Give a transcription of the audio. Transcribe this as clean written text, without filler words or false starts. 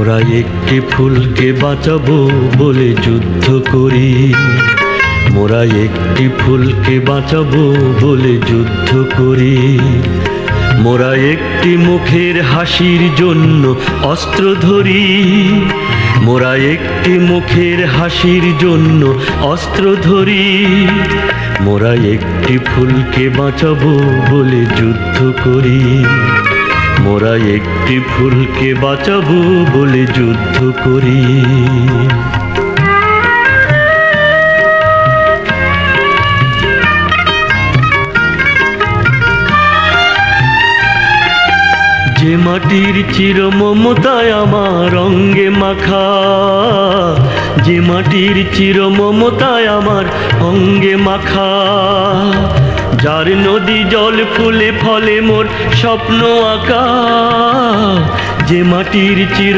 মোরা একটি ফুলকে বাঁচাবো বলে যুদ্ধ করি, মোরা একটি ফুলকে বাঁচাবো বলে যুদ্ধ করি। মোরা একটি মুখের হাসির জন্য অস্ত্র ধরি, মোরা একটি মুখের হাসির জন্য অস্ত্র ধরি। মোরা একটি ফুলকে বাঁচাবো বলে যুদ্ধ করি, মোরা একটি ফুলকে বাঁচাবো বলে যুদ্ধ করি। যে মাটির চির মমতায় আমার অঙ্গে মাখা, যে মাটির চির মমতায় আমার অঙ্গে মাখা, যার নদী জল ফুলে ফলে মোর স্বপ্ন আঁকা, যে মাটির চির